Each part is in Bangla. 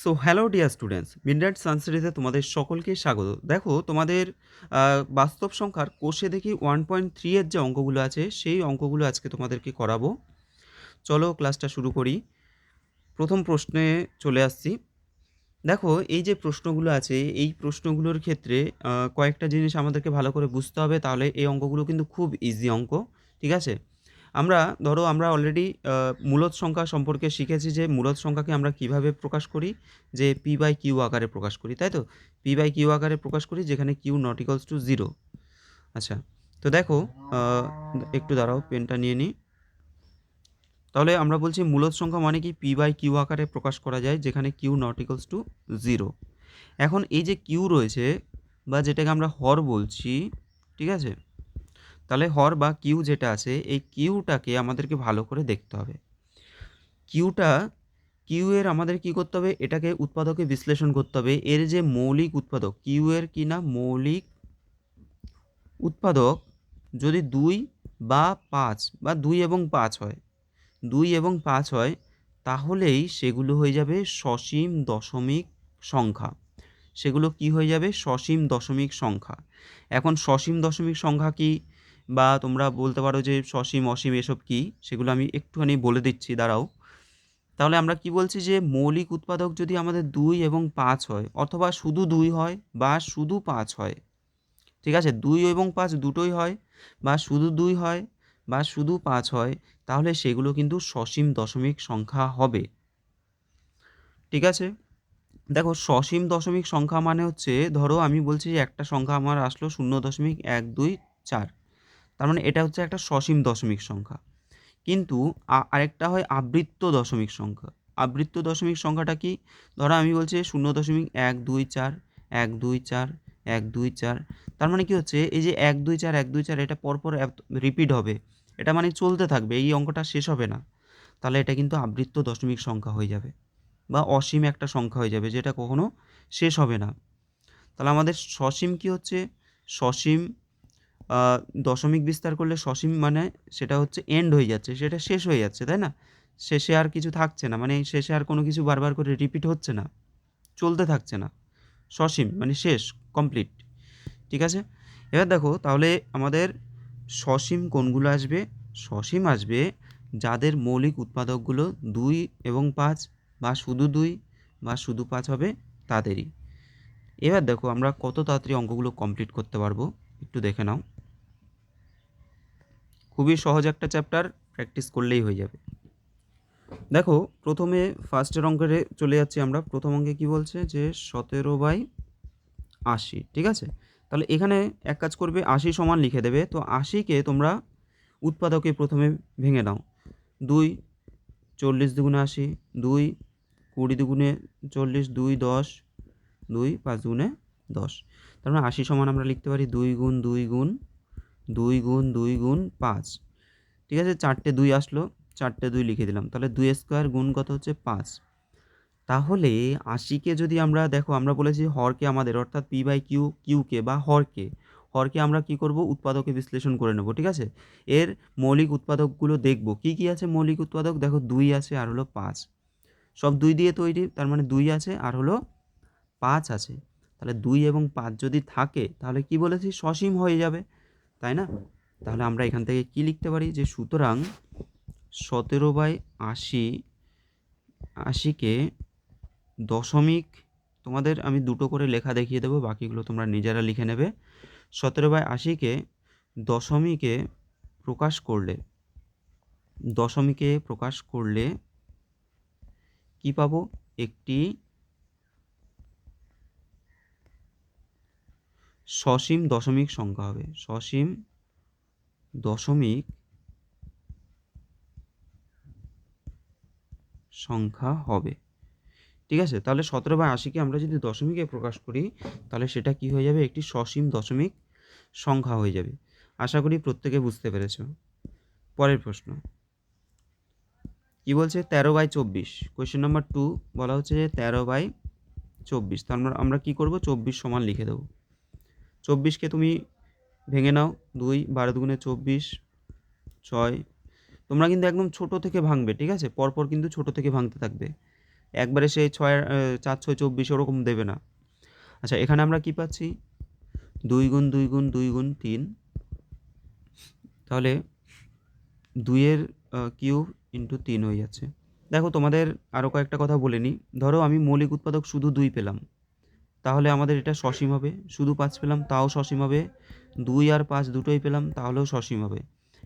So hello dear students, midnight সানসেরিতে তোমাদের সকলকে স্বাগত। দেখো তোমাদের বাস্তব সংখ্যার কোষে দেখি 1.3 এর যে অঙ্কগুলো আছে সেই অঙ্কগুলো আজকে তোমাদেরকে করাবো। চলো ক্লাসটা শুরু করি। প্রথম প্রশ্নে চলে আসছি। দেখো এই যে প্রশ্নগুলো আছে এই প্রশ্নগুলোর ক্ষেত্রে কয়েকটা জিনিস আমাদেরকে ভালো করে বুঝতে হবে, তাহলে এই অঙ্কগুলো কিন্তু খুব ইজি অঙ্ক। ঠিক আছে, আমরা অলরেডি মূলদ সংখ্যা সম্পর্কে শিখেছি যে মূলদ সংখ্যাকে আমরা কিভাবে প্রকাশ করি, যে পি বাই কিউ আকারে প্রকাশ করি, তাই তো? পি বাই কিউ আকারে প্রকাশ করি যেখানে q not equals to zero. আচ্ছা, তো দেখো একটু দাঁড়াও, পেনটা নিয়ে নিই। তাহলে আমরা বলছি মূলদ সংখ্যা মানে কি পি বাই কিউ আকারে প্রকাশ করা যায় যেখানে q not equals to zero. এখন এই যে কিউ রয়েছে বা যেটাকে আমরা হর বলছি, ঠিক আছে, তাহলে হর বা কিউ যেটা আছে এই কিউটাকে আমাদেরকে ভালো করে দেখতে হবে। কিউটা কিউ এর আমাদের কি করতে হবে, এটাকে উৎপাদকে বিশ্লেষণ করতে হবে। এর যে মৌলিক উৎপাদক কিউ এর কি না মৌলিক উৎপাদক যদি 2 বা 5 বা 2 এবং 5 হয়, 2 এবং 5 হয়, তাহলেই সেগুলো হয়ে যাবে সসীম দশমিক সংখ্যা। সেগুলো কি হয়ে যাবে? সসীম দশমিক সংখ্যা। এখন সসীম দশমিক সংখ্যা কি, বা তোমরা বলতে পারো যে সসীম অসীম এসব কি, সেগুলো আমি একটুখানি বলে দিচ্ছি, দাঁড়াও। তাহলে আমরা কি বলছি যে মৌলিক উৎপাদক যদি আমাদের 2 এবং 5 হয়, অথবা শুধু 2 হয় বা শুধু 5 হয়, ঠিক আছে, 2 এবং 5 দুটোই হয়, বা শুধু 2 হয় বা শুধু 5 হয়, তাহলে সেগুলো কিন্তু সসীম দশমিক সংখ্যা হবে। ঠিক আছে, দেখো সসীম দশমিক সংখ্যা মানে হচ্ছে, ধরো আমি বলছি যে একটা সংখ্যা আমার আসলো 0.124, তার মানে এটা হচ্ছে একটা সসীম দশমিক সংখ্যা। কিন্তু আরেকটা হয় আবৃত্ত দশমিক সংখ্যা। আবৃত্ত দশমিক সংখ্যাটা কি? ধরো আমি বলছি 0.124, 124, 124, তার মানে কি হচ্ছে এই যে 124 124 এটা পরপর রিপিট হবে, এটা মানে চলতে থাকবে, এই অঙ্কটা শেষ হবে না। তাহলে এটা কিন্তু আবৃত্ত দশমিক সংখ্যা হয়ে যাবে, বা অসীম একটা সংখ্যা হয়ে যাবে যেটা কখনো শেষ হবে না। তাহলে আমাদের সসীম কি হচ্ছে? সসীম দশমিক বিস্তার করলে সসীম মানে সেটা হচ্ছে এন্ড হয়ে যাচ্ছে, সেটা শেষ হয়ে যাচ্ছে, তাই না? শেষে আর কিছু থাকছে না, মানে শেষে আর কোনো কিছু বারবার করে রিপিট হচ্ছে না, চলতে থাকছে না। সসীম মানে শেষ, কমপ্লিট। ঠিক আছে, এবার দেখো তাহলে আমাদের সসীম কোনগুলো আসবে? সসীম আসবে যাদের মৌলিক উৎপাদকগুলো 2 এবং 5 বা শুধু 2 বা শুধু 5 হবে, তাদেরই। এবার দেখো আমরা কত তাড়াতাড়ি অঙ্কগুলো কমপ্লিট করতে পারবো একটু দেখে নাও। খুবই সহজ একটা চ্যাপ্টার, প্র্যাকটিস করলেই হয়ে যাবে। দেখো প্রথমে ফার্স্টের অঙ্কে চলে যাচ্ছি আমরা। প্রথম অঙ্কে কি বলছে যে 17/80, ঠিক আছে। তাহলে এখানে এক কাজ করবে, 80 সমান লিখে দেবে। তো 80কে তোমরা উৎপাদকে প্রথমে ভেঙে নাও। 2 40 দুগুণে 80, 2 20 দুগুণে 40, 2 10, 2 5 দুগুণে 10। তার মানে 80 সমান আমরা লিখতে পারি 2 গুণ 2 গুণ 2 গুণ 2 গুণ 5। ঠিক আছে, 4টে 2 আসলো, 4টে 2 লিখে দিলাম। তাহলে 2 স্কোয়ার গুণ কত হচ্ছে 5। তাহলে 80কে যদি আমরা, দেখো আমরা বলেছি হরকে আমাদের, অর্থাৎ পি বাই কিউ, কিউকে বা হরকে, হরকে আমরা কি করব? উৎপাদকে বিশ্লেষণ করে নেব। ঠিক আছে, এর মৌলিক উৎপাদকগুলো দেখব কি কি আছে। মৌলিক উৎপাদক দেখো 2 আছে আর হলো 5, সব 2 দিয়ে তৈরি, তার মানে 2 আছে আর হলো 5 আছে। তাহলে 2 এবং 5 যদি থাকে তাহলে কি বলেছি? সসীম হয়ে যাবে, তাই না? তাহলে আমরা এখান থেকে কি লিখতে পারি যে সুতরাং 17/80, 80কে দশমিক, তোমাদের আমি দুটো করে লেখা দেখিয়ে দেবো, বাকিগুলো তোমরা নিজেরা লিখে নেবে। 17/80কে দশমিকে প্রকাশ করলে, দশমিকে প্রকাশ করলে কি পাবো? একটি সসীম দশমিক সংখ্যা হবে। সসীম দশমিক সংখ্যা হবে। ঠিক আছে, তাহলে 17/80কে আমরা যদি দশমিকে প্রকাশ করি তাহলে সেটা কি হয়ে যাবে? একটি সসীম দশমিক সংখ্যা হয়ে যাবে। আশা করি প্রত্যেকে বুঝতে পেরেছ। পরের প্রশ্ন কি বলছে? 13/24, কোয়েশ্চেন নাম্বার 2 বলা হচ্ছে যে 13/24। তার মানে আমরা কি করব? 24 সমান লিখে দেবো। 24কে তুমি ভেঙে নাও। 2 12 দুগুণে 24, 6। তোমরা কিন্তু একদম ছোট থেকে ভাঙবে, ঠিক আছে, পরপর কিন্তু ছোট থেকে ভাঙতে থাকবে। একবারে সে 4 6 24 ওরকম দেবে না। আচ্ছা, এখানে আমরা কি পাচ্ছি? 2 গুণ 2 গুণ 2 গুণ 3, তাহলে 2 এর কিউব ইন্টু 3 হয়ে যাচ্ছে। দেখো তোমাদের আরও কয়েকটা কথা বলে নিই। ধরো আমি মৌলিক উৎপাদক শুধু 2 পেলাম, তাহলে আমাদের এটা সসীম হবে। শুধু 5 পেলাম, তাও সসীম হবে। 2 আর 5 দুটোই পেলাম, তাহলেও সসীম হবে।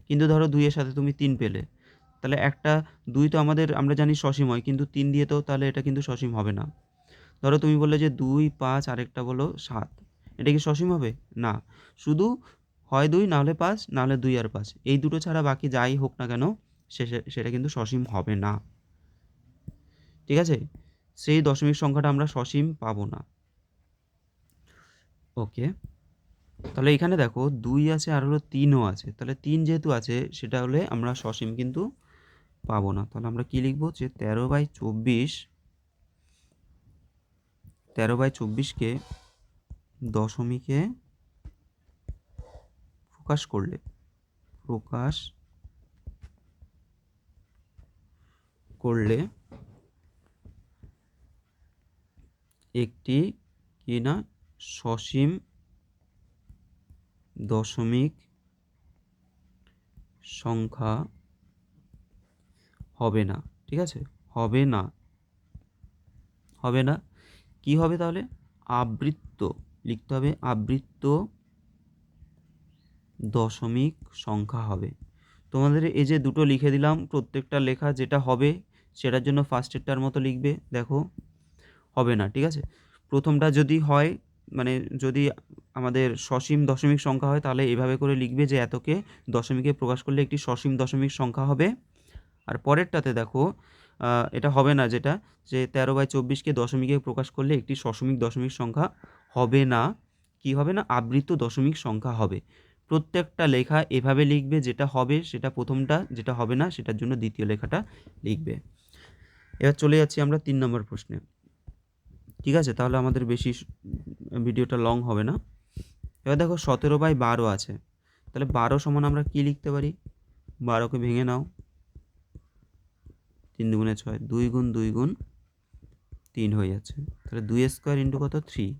কিন্তু ধরো 2 এর সাথে তুমি 3 পেলে, তাহলে একটা 2 তো আমরা জানি সসীম হয়, কিন্তু 3 দিয়ে তো তাহলে এটা কিন্তু সসীম হবে না। ধরো তুমি বললে যে 2 5 আরেকটা বলো 7, এটা কি সসীম হবে? না। শুধু হয় 2 না হলে 5, না হলে 2 আর 5, এই দুটো ছাড়া বাকি যাই হোক না কেন সেটা কিন্তু সসীম হবে না। ঠিক আছে? সেই দশমিক সংখ্যাটা আমরা সসীম পাবো না। ওকে, তাহলে এখানে দেখো 2 আছে আর হলো 3ও আছে, তাহলে 3 যেহেতু আছে সেটা হলে আমরা সসীম কিন্তু পাবো না। তাহলে আমরা কি লিখবো? যে 13/24কে দশমিকে প্রকাশ করলে একটি কি না সসীম দশমিক সংখ্যা হবে না। ঠিক আছে? হবে না। কি হবে তাহলে? আবৃত্ত লিখতে হবে, আবৃত্ত দশমিক সংখ্যা হবে। তোমাদের এই যে দুটো লিখে দিলাম, প্রত্যেকটা লেখা যেটা হবে সেটার জন্য ফার্স্টেরটার মতো লিখবে। দেখো, হবে না। ঠিক আছে? প্রথমটা যদি হয়, মানে যদি আমাদের সসীম দশমিক সংখ্যা হয়, তাহলে এভাবে করে লিখবে যে এতকে দশমিকে প্রকাশ করলে একটি সসীম দশমিক সংখ্যা হবে। আর পরেরটাতে দেখো, এটা হবে না, যেটা যে 13/24কে দশমিকে প্রকাশ করলে একটি সসীমিক দশমিক সংখ্যা হবে না। কি হবে না? আবৃত দশমিক সংখ্যা হবে। প্রত্যেকটা লেখা এভাবে লিখবে, যেটা হবে সেটা প্রথমটা, যেটা হবে না সেটার জন্য দ্বিতীয় লেখাটা লিখবে। এবার চলে যাচ্ছি আমরা 3 নম্বর প্রশ্নে। ঠিক আছে? তাহলে আমাদের বেশি ভিডিওটা লং হবে না। এবার দেখো 17/12 আছে, তাহলে 12 সমান আমরা কি লিখতে পারি? 12কে ভেঙে নাও, 3 দুগুণে 6, 2 গুণ 2 গুণ 3 হয়ে যাচ্ছে। তাহলে 2 স্কোয়ার ইন্টু কত? 3।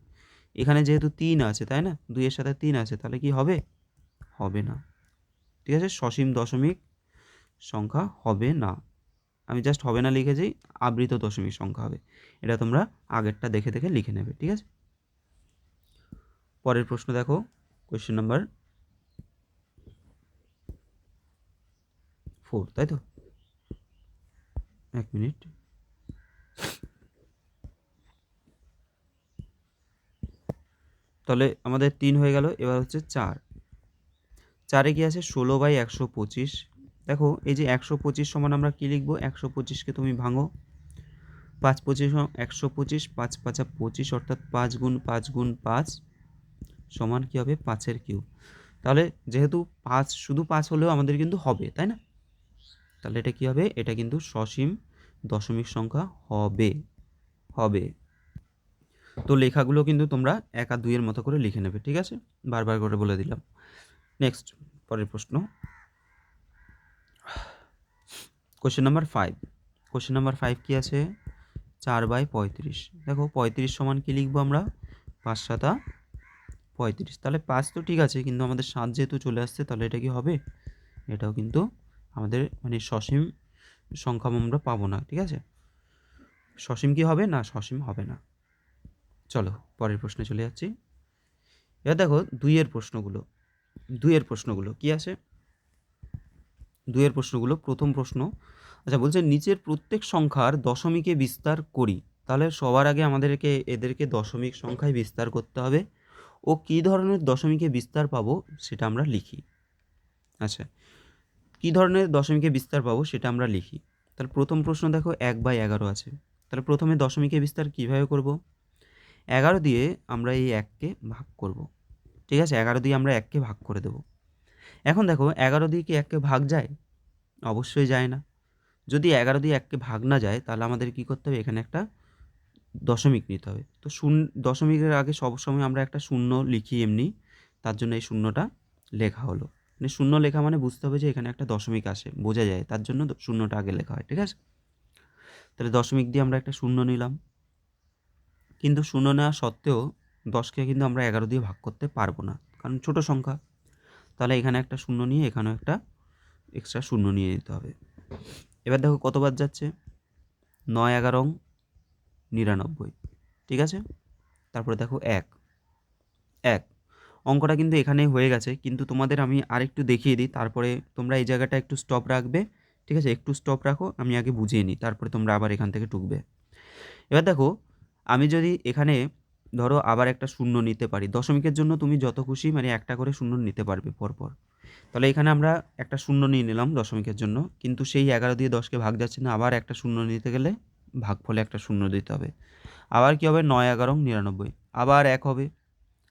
এখানে যেহেতু 3 আছে, তাই না? 2 এর সাথে 3 আছে, তাহলে কি হবে? হবে না। ঠিক আছে? সসীম দশমিক সংখ্যা হবে না। আমি জাস্ট হবে না লিখেছি, আবৃত দশমিক সংখ্যা হবে। এটা তোমরা আগেরটা দেখে দেখে লিখে নেবে। ঠিক আছে? পরের প্রশ্ন দেখো, কোয়েশ্চেন নাম্বার 4, তাই তো? 1 মিনিট। তাহলে আমাদের 3 হয়ে গেল, এবার হচ্ছে 4। 4-এ কি আছে? 16/125। দেখো এই যে 125 সমান আমরা কি লিখবো? 125কে তুমি ভাঙো, 5 25 125, 5 5 25, অর্থাৎ 5 গুণ 5 গুণ 5 সমান কি হবে? 5-এর কিউব। তাহলে যেহেতু 5, শুধু 5 হলেও আমাদের কিন্তু হবে, তাই না? তাহলে এটা কি হবে? এটা কিন্তু সসীম দশমিক সংখ্যা হবে। তো লেখাগুলো কিন্তু তোমরা 1 আর 2 এর মতো করে লিখে নেবে। ঠিক আছে? বারবার করে বলে দিলাম। নেক্সট, পরের প্রশ্ন, কোশ্চেন নাম্বার 5। কোশ্চেন নাম্বার 5 কি আছে? 4/35। দেখো 35 সমান কি লিখবো আমরা? 5 7 35। তাহলে 5 তো ঠিক আছে, কিন্তু আমাদের 7 যেহেতু চলে আসছে, তাহলে এটা কি হবে? এটাও কিন্তু আমাদের মানে সসীম সংখ্যা আমরা পাবো না। ঠিক আছে? সসীম কি হবে না? সসীম হবে না। চলো পরের প্রশ্নে চলে যাচ্ছি। এবার দেখো 2 এর প্রশ্নগুলো কি আছে? 2 এর প্রশ্নগুলো, প্রথম প্রশ্ন, আচ্ছা বলছে নিচের প্রত্যেক সংখ্যার দশমিকে বিস্তার করি। তাহলে সবার আগে আমাদেরকে এদেরকে দশমিক সংখ্যায় বিস্তার করতে হবে, ও কী ধরনের দশমিকে বিস্তার পাবো সেটা আমরা লিখি। আচ্ছা, কী ধরনের দশমিকে বিস্তার পাবো সেটা আমরা লিখি। তাহলে প্রথম প্রশ্ন দেখো 1/11 আছে, তাহলে প্রথমে দশমিকে বিস্তার কীভাবে করব? 11 দিয়ে আমরা এই 1কে ভাগ করব। ঠিক আছে? 11 দিয়ে আমরা 1কে ভাগ করে দেব। এখন দেখো 11 দিয়ে কি 1কে ভাগ যায়? অবশ্যই যায় না। যদি 11 দিয়ে 1কে ভাগ না যায়, তাহলে আমাদের কি করতে হবে? এখানে একটা দশমিক নিতে হবে। তো দশমিকের আগে সবসময় আমরা একটা শূন্য লিখি এমনি, তার জন্য এই শূন্যটা লেখা হলো। মানে শূন্য লেখা মানে বুঝতে হবে যে এখানে একটা দশমিক আসে, বোঝা যায়, তার জন্য শূন্যটা আগে লেখা হয়। ঠিক আছে? তাহলে দশমিক দিয়ে আমরা একটা শূন্য নিলাম, কিন্তু শূন্য নেওয়া সত্ত্বেও 10কে কিন্তু আমরা 11 দিয়ে ভাগ করতে পারবো না, কারণ ছোট সংখ্যা। তাহলে এখানে একটা শূন্য নিয়ে এখানেও একটা এক্সট্রা শূন্য নিয়ে নিতে হবে। এবার দেখো কতবার যাচ্ছে, 9 11 99, ঠিক আছে। তারপরে দেখো 1 1, অঙ্কটা কিন্তু এখানেই হয়ে গেছে, কিন্তু তোমাদের আমি আরেকটু দেখিয়ে দিই, তারপরে তোমরা এই জায়গাটা একটু স্টপ রাখবে, ঠিক আছে। একটু স্টপ রাখো, আমি আগে বুঝিয়ে নিই, তারপরে তোমরা আবার এখান থেকে টুকবে। এবার দেখো, আমি যদি এখানে ধরো আবার একটা শূন্য নিতে পারি, দশমিকের জন্য তুমি যত খুশি মানে একটা করে শূন্য নিতে পারবে পরপর। তাহলে এখানে আমরা একটা শূন্য নিয়ে নিলাম দশমিকের জন্য, কিন্তু সেই 11 দিয়ে 10কে ভাগ যাচ্ছে না, আবার একটা শূন্য নিতে গেলে ভাগফলে একটা শূন্য দিতে হবে। আবার কি হবে, 9 11 99, আবার 1 হবে,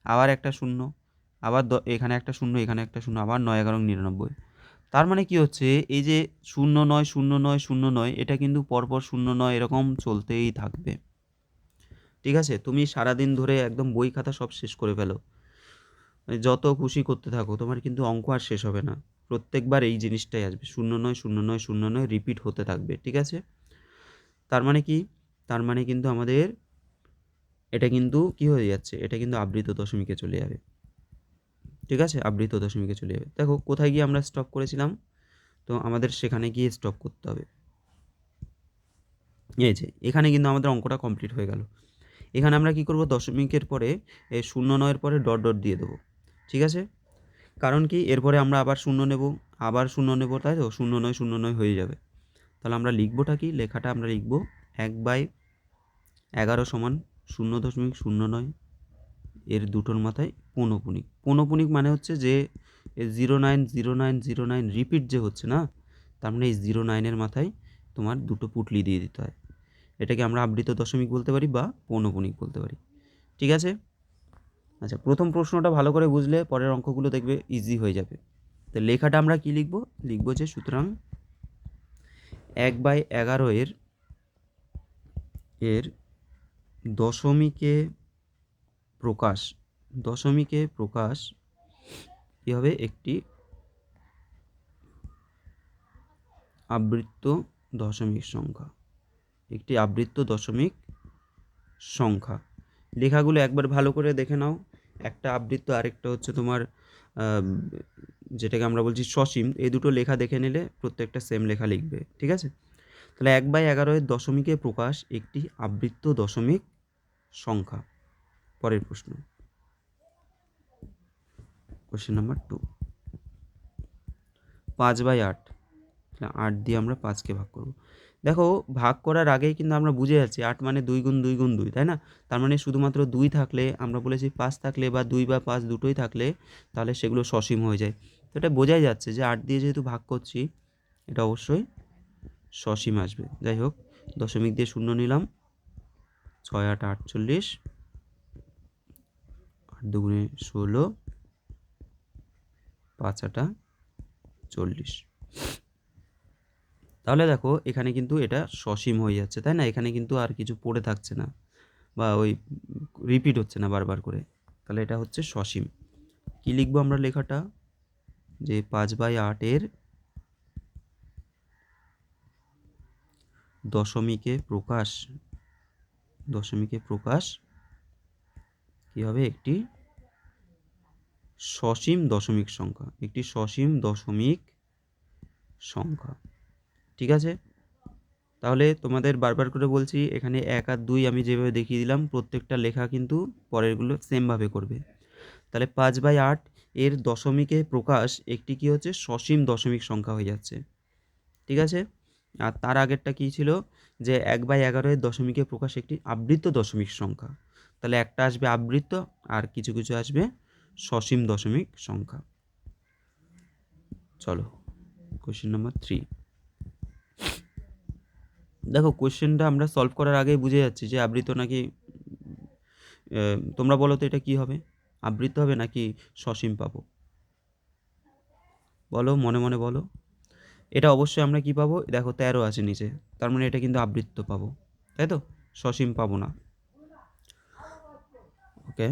আবার একটা শূন্য, আবার এখানে একটা শূন্য, এখানে একটা শূন্য, আবার 9 11 99। তার মানে কি হচ্ছে, এই যে 0 9 0 9 0 9, এটা কিন্তু পরপর 0 9 এরকম চলতেই থাকবে, ঠিক আছে। তুমি সারাদিন ধরে একদম বই খাতা সব শেষ করে ফেলো, মানে যত খুশি করতে থাকো, তোমার কিন্তু অঙ্ক আর শেষ হবে না। প্রত্যেকবার এই জিনিসটাই আসবে, 0 9 0 9 0 9 রিপিট হতে থাকবে, ঠিক আছে। তার মানে কি, তার মানে কিন্তু আমাদের এটা কিন্তু কি হয়ে যাচ্ছে, এটা কিন্তু আবৃত দশমিকে চলে যাবে, ঠিক আছে। আবৃত দশমিকে চলে যাবে। দেখো কোথায় গিয়ে আমরা স্টপ করেছিলাম, তো আমাদের সেখানে গিয়ে স্টপ করতে হবে। এই যে এখানে কিন্তু আমাদের অঙ্কটা কমপ্লিট হয়ে গেল। এখানে আমরা কি করব, দশমিকের পরে 0 9 পরে ডট ডট দিয়ে দেবো, ঠিক আছে। কারণ কি, এরপরে আমরা আবার শূন্য নেব, আবার শূন্য নেব, তাই তো 0 9 0 9 হয়ে যাবে। তাহলে আমরা লিখবোটা কি, লেখাটা আমরা লিখব 1/11 সমান 0.09, এর দুটোর মাথায় পৌনপুনিক। পৌনপুনিক মানে হচ্ছে যে 09 09 09 রিপিট যে হচ্ছে না, তার মানে এই 09-এর মাথায় তোমার দুটো পুটলি দিয়ে দিতে হয়। এটাকে আমরা আবৃত দশমিক বলতে পারি বা পৌনপুনিক বলতে পারি, ঠিক আছে। আচ্ছা, প্রথম প্রশ্নটা ভালো করে বুঝলে পরের অঙ্কগুলো দেখবে ইজি হয়ে যাবে। তো লেখাটা আমরা কি লিখব, লিখব যে সুতরাং 1/11 এর দশমিকে প্রকাশ, দশমিকে প্রকাশ কী হবে, একটি আবৃত্ত দশমিক সংখ্যা, একটি আবৃত্ত দশমিক সংখ্যা। লেখাগুলো একবার ভালো করে দেখে নাও, একটা আবৃত্ত, আরেকটা হচ্ছে তোমার যেটাকে আমরা বলছি সসীম, এই দুটো লেখা দেখে নিলে প্রত্যেকটা সেম লেখা লিখবে, ঠিক আছে। তাহলে 1/11 এর দশমিকে প্রকাশ একটি আবৃত্ত দশমিক সংখ্যা। পরের প্রশ্ন, কোশ্চেন নাম্বার 2, 5/8, 8 দিয়ে আমরা 5কে ভাগ করব। দেখো ভাগ করার আগেই কিন্তু আমরা বুঝে যাচ্ছি 8 মানে 2 গুণ 2 গুণ 2, তাই না। তার মানে শুধুমাত্র 2 থাকলে, আমরা বলেছি 5 থাকলে বা 2 বা 5 দুটোই থাকলে তাহলে সেগুলো সসীম হয়ে যায়। তো এটা বোঝাই যাচ্ছে যে 8 দিয়ে যেহেতু ভাগ করছি, এটা অবশ্যই সসীম আসবে। যাই হোক, দশমিক দিয়ে শূন্য নিলাম, 6 8 48, 8 দুগুণে 16, 5 8 40। তাহলে দেখো এখানে কিন্তু এটা সসীম হয়ে যাচ্ছে, তাই না। এখানে কিন্তু আর কিছু পড়ে থাকছে না, বা ওই রিপিট হচ্ছে না বারবার করে। তাহলে এটা হচ্ছে সসীম। কি লিখবো আমরা লেখাটা, যে 5/8 এর দশমিকে প্রকাশ, দশমিকে প্রকাশ কি হবে, একটি সসীম দশমিক সংখ্যা, একটি সসীম দশমিক সংখ্যা, ঠিক আছে। তাহলে তোমাদের বারবার করে বলছি, এখানে 1 আর 2 আমি যেভাবে দেখিয়ে দিলাম, প্রত্যেকটা লেখা কিন্তু পরেরগুলো সেমভাবে করবে। তাহলে 5/8 এর দশমিকে প্রকাশ একটি কি হচ্ছে, সসীম দশমিক সংখ্যা হয়ে যাচ্ছে, ঠিক আছে। আর তার আগেরটা কী ছিল, যে 1/11 এর দশমিকে প্রকাশ একটি আবৃত্ত দশমিক সংখ্যা। তাহলে একটা আসবে আবৃত্ত, আর কিছু কিছু আসবে সসীম দশমিক সংখ্যা। চলো কোশ্চেন নাম্বার 3। দেখো কোশ্চেনটা আমরা সলভ করার আগেই বুঝে যাচ্ছি যে আবৃত্ত নাকি, তোমরা বলো তো এটা কি হবে, আবৃত্ত হবে নাকি সসীম পাবো, বলো মনে মনে বলো। এটা অবশ্যই আমরা কি পাবো, দেখো 13 আছে নিচে, তার মানে এটা কিন্তু আবৃত্ত পাবো, তাই তো, সসীম পাবো না। ওকে,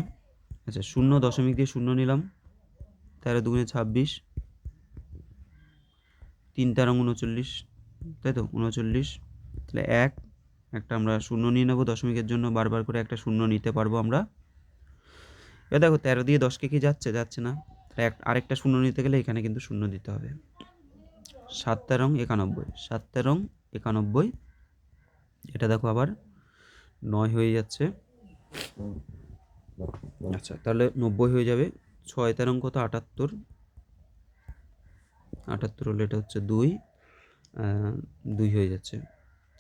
আচ্ছা, 0 দশমিক দিয়ে শূন্য নিলাম, 13 দুগুণে 26, 3 13 39, তাই তো 39, তাহলে 1 একটা আমরা শূন্য নিয়ে নেবো দশমিকের জন্য, বারবার করে একটা শূন্য নিতে পারবো আমরা। এবার দেখো 13 দিয়ে 10কে কি যাচ্ছে, যাচ্ছে না, আরেকটা শূন্য নিতে গেলে এখানে কিন্তু শূন্য দিতে হবে। 7 13 91, 7 13 91, এটা দেখো আবার 9 হয়ে যাচ্ছে। আচ্ছা তাহলে 90 হয়ে যাবে। 6 13 কত, 78, 78 হলে এটা হচ্ছে 2, 2 হয়ে যাচ্ছে।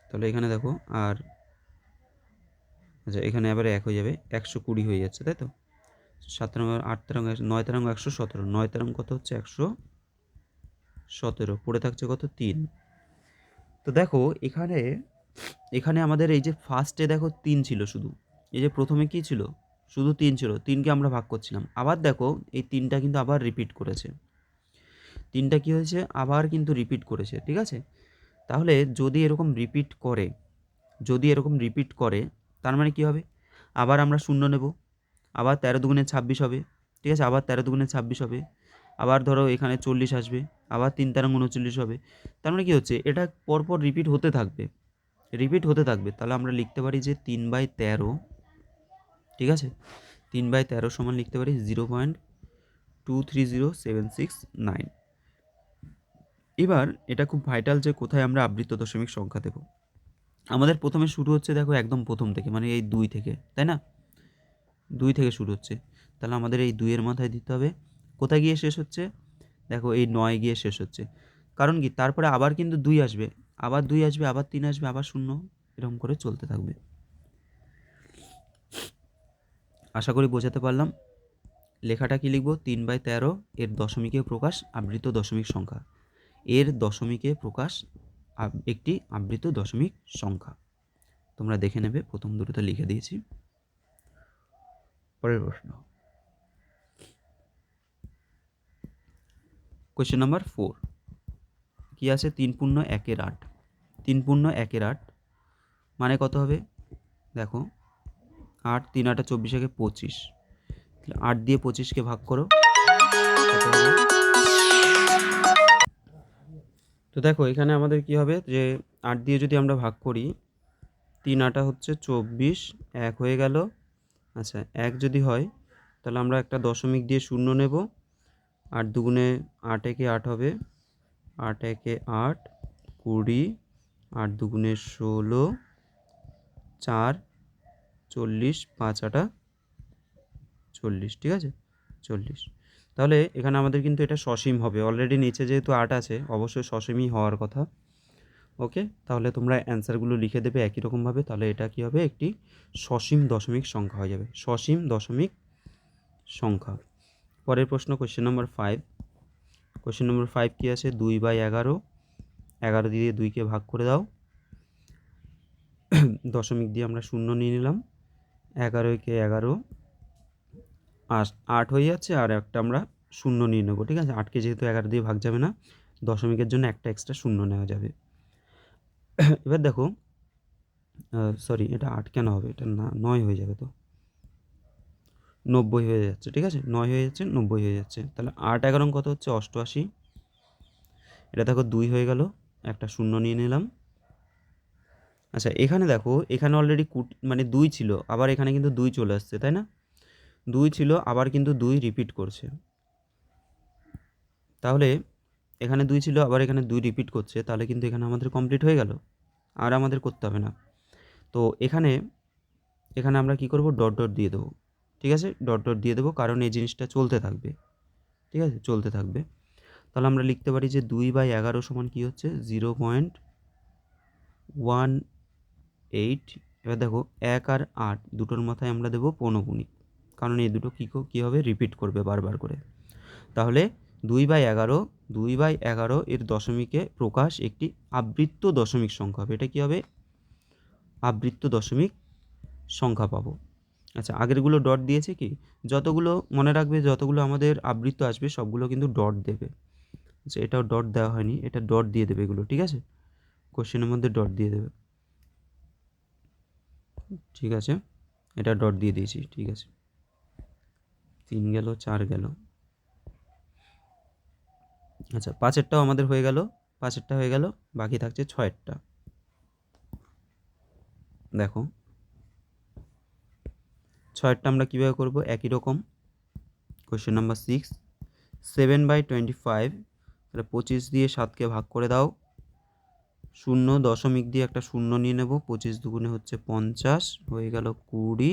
তাহলে এখানে দেখো আর, আচ্ছা এখানে আবার 1 হয়ে যাবে, 120 হয়ে যাচ্ছে, তাই তো। 7 13 8 13 9 13 117, 9 13 কত হচ্ছে 117, পড়ে থাকছে কত 3। তো দেখো এখানে এখানে আমাদের এই যে ফার্স্টে দেখো 3 ছিল শুধু, এই যে প্রথমে কি ছিল, শুধু 3 ছিল, 3কে আমরা ভাগ করছিলাম। আবার দেখো এই 3টা কিন্তু আবার রিপিট করেছে, 3টা কি হয়েছে, আবার কিন্তু রিপিট করেছে, ঠিক আছে। তাহলে যদি এরকম রিপিট করে, যদি এরকম রিপিট করে, তার মানে কি হবে, আবার আমরা শূন্য নেব, আবার 13 দুগুণে 26 হবে, ঠিক আছে, আবার 13 দুগুণে 26 হবে, আবার ধরো এখানে 40 আসবে, আবার 3 13 39 হবে। তার মানে কি হচ্ছে, এটা পরপর রিপিট হতে থাকবে, রিপিট হতে থাকবে। তাহলে আমরা লিখতে পারি যে 3/13, ঠিক আছে, 3/13 সমান লিখতে পারি 0.230769। এবার এটা খুব ভাইটাল যে কোথায় আমরা আবৃত্ত দশমিক সংখ্যা দেব। আমাদের প্রথমে শুরু হচ্ছে দেখো একদম প্রথম থেকে, মানে এই 2 থেকে, তাই না, 2 থেকে শুরু হচ্ছে। তাহলে আমাদের এই 2 এর মাথায় দিতে হবে, কোথায় গিয়ে শেষ হচ্ছে, দেখো এই 9 গিয়ে শেষ হচ্ছে। কারণ কি, তারপরে আবার কিন্তু 2 আসবে, আবার 2 আসবে, আবার 3 আসবে, আবার 0, এরকম করে চলতে থাকবে। আশা করি বোঝাতে পারলাম। লেখাটা কি লিখব, 3/13 এর দশমিকে প্রকাশ আবৃত দশমিক সংখ্যা, এর দশমিকে প্রকাশ একটি আবৃত দশমিক সংখ্যা। তোমরা দেখে নেবে, প্রথম দুটোতে লিখে দিয়েছি। পরের প্রশ্ন, কোয়েশ্চেন নাম্বার 4 কি আছে, 3 পূর্ণ 1 8, 3 পূর্ণ 1 8 মানে কত হবে, দেখো 8 3 8 24 25, 8 দিয়ে 25কে ভাগ করো, কত হবে? তো দেখো এখানে আমাদের কি হবে, যে 8 দিয়ে যদি আমরা ভাগ করি, 3 8 হচ্ছে 24, 1 হয়ে গেল। আচ্ছা 1 যদি হয়, তাহলে আমরা একটা দশমিক দিয়ে শূন্য নেব, 8 দুগুণে 8 একে 8 হবে, 8 একে 8, 20, 8 দুগুণে 16, 4, 40, 5 8 40, ঠিক আছে, 40। তাহলে এখানে আমাদের কিন্তু এটা সসীম হবে, অলরেডি নিচে যেহেতু 8 আছে, অবশ্যই সসীমই হওয়ার কথা। ওকে, তাহলে তোমরা অ্যান্সারগুলো লিখে দেবে একই রকমভাবে। তাহলে এটা কি হবে, একটি সসীম দশমিক সংখ্যা হয়ে যাবে, সসীম দশমিক সংখ্যা। পরের প্রশ্ন, কোয়েশ্চেন নম্বর 5। কোয়েশ্চেন নম্বর 5 কী আছে, 2/11, 11 দিয়ে 2কে ভাগ করে দাও, দশমিক দিয়ে আমরা শূন্য নিয়ে নিলাম, 11 একে 11, 8 হয়ে যাচ্ছে, আর একটা আমরা শূন্য নিয়ে নেবো, ঠিক আছে, 8কে যেহেতু 11 দিয়ে ভাগ যাবে না, দশমিকের জন্য একটা এক্সট্রা শূন্য নেওয়া যাবে। এবার দেখো, সরি এটা 8 কেন হবে, এটা না 9 হয়ে যাবে, তো 90 হয়ে যাচ্ছে, ঠিক আছে, 9 হয়ে যাচ্ছে, 90 হয়ে যাচ্ছে। তাহলে 8 11 কত হচ্ছে 88, এটা দেখো 2 হয়ে গেল, একটা শূন্য নিয়ে নিলাম। আচ্ছা এখানে দেখো, এখানে অলরেডি মানে 2 ছিল, আবার এখানে কিন্তু 2 চলে আসছে, তাই না, 2 ছিল, আবার কিন্তু 2 রিপিট করছে। তাহলে এখানে 2 ছিল, আবার এখানে 2 রিপিট করছে, তাহলে কিন্তু এখানে আমাদের কমপ্লিট হয়ে গেল, আর আমাদের করতে হবে না। তো এখানে এখানে আমরা কি করব, ডট ডট দিয়ে দেবো, ঠিক আছে, ডট ডট দিয়ে দেবো, কারণ এই জিনিসটা চলতে থাকবে, ঠিক আছে, চলতে থাকবে। তাহলে আমরা লিখতে পারি যে 2/11 সমান কী হচ্ছে, 0.18। এবার দেখো 1 আর 8 দুটোর মাথায় আমরা দেবো পৌনপুণিক, কারণ এই দুটো কী হবে, রিপিট করবে বারবার করে। তাহলে 2/11, 2/11 এর দশমিকে প্রকাশ একটি আবৃত্ত দশমিক সংখ্যা হবে, এটা কী হবে, আবৃত্ত দশমিক সংখ্যা পাবো। আচ্ছা আগেরগুলো ডট দিয়েছে কি, যতগুলো মনে রাখবে, যতগুলো আমাদের আবৃত্ত আসবে সবগুলো কিন্তু ডট দেবে। আচ্ছা এটাও ডট দেওয়া হয়নি, এটা ডট দিয়ে দেবে এগুলো, ঠিক আছে, কোশ্চেনের মধ্যে ডট দিয়ে দেবে, ঠিক আছে, এটা ডট দিয়ে দিয়েছি, ঠিক আছে। 3 গেল, 4 গেল। আচ্ছা 5এরটাও আমাদের হয়ে গেল, 5এরটা হয়ে গেল, বাকি থাকছে 6এরটা। দেখো 6টা আমরা কীভাবে করব, একই রকম। কোয়েশ্চেন নাম্বার 6, 7/25, তাহলে 25 দিয়ে 7কে ভাগ করে দাও, 0 দিয়ে একটা 0 নিয়ে নেব, 25 দুগুণে হচ্ছে 50, হয়ে গেল 20,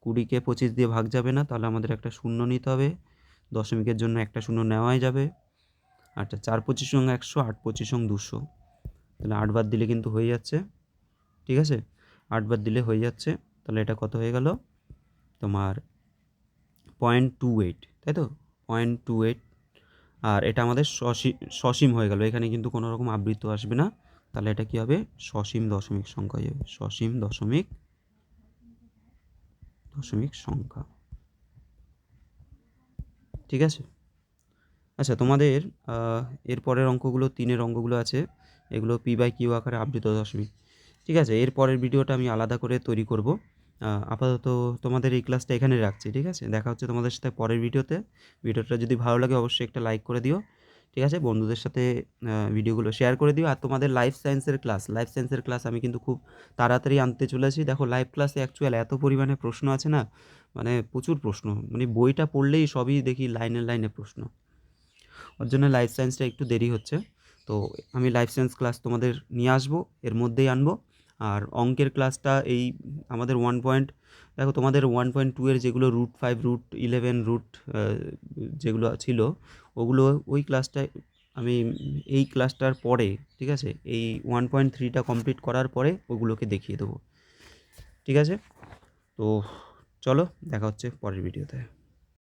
20কে 25 দিয়ে ভাগ যাবে না, তাহলে আমাদের একটা 0 নিতে হবে, দশমিকের জন্য একটা 0 নেওয়াই যাবে। আচ্ছা, 4×25 100, 8×25 200, তাহলে 8 বার দিলে কিন্তু হয়ে যাচ্ছে, ঠিক আছে, 8 বার দিলে হয়ে যাচ্ছে। তাহলে এটা কত হয়ে গেল তোমার 0.28, তাই তো, 0.28। আর এটা আমাদের সসীম হয়ে গেল, এখানে কিন্তু কোনো রকম আবৃত্ত আসবে না, তাহলে এটা কি হবে, সসীম দশমিক সংখ্যা হয়ে যাবে, সসীম দশমিক সংখ্যা, ঠিক আছে। আচ্ছা, তোমাদের এরপরের অঙ্কগুলো, 3-এর অঙ্কগুলো আছে, এগুলো P/Q আকারে আবৃত দশমিক, ঠিক আছে। এর পরের ভিডিওটা আমি আলাদা করে তৈরি করব। আপাতত তোমাদের এই ক্লাসটা এখানে রাখছি, ঠিক আছে। দেখা হচ্ছে তোমাদের সাথে পরের ভিডিওতে। ভিডিওটা যদি ভালো লাগে অবশ্যই একটা লাইক করে দিও, ঠিক আছে। বন্ধুদের সাথে ভিডিওগুলো শেয়ার করে দিও। আর তোমাদের লাইফ সায়েন্সের ক্লাস আমি কিন্তু খুব তাড়াতাড়ি আনতে চলেছি। দেখো, লাইভ ক্লাসে অ্যাকচুয়াল এত পরিমাণে প্রশ্ন আছে না, মানে প্রচুর প্রশ্ন, মানে বইটা পড়লেই সবই দেখি লাইনে লাইনে প্রশ্ন, ওর জন্য লাইফ সায়েন্সটা একটু দেরি হচ্ছে। তো আমি লাইফ সায়েন্স ক্লাস তোমাদের নিয়ে আসবো, এর মধ্যেই আনবো। আর অঙ্কের ক্লাসটা এই আমাদের দেখো তোমাদের 1.2 এর যেগুলো √5, √11, যেগুলো ছিল, ওগুলো ওই ক্লাসটায় আমি এই ক্লাসটার পরে, ঠিক আছে, এই 1.3টা কমপ্লিট করার পরে ওগুলোকে দেখিয়ে দেবো, ঠিক আছে। তো চলো, দেখা হচ্ছে পরের ভিডিওতে।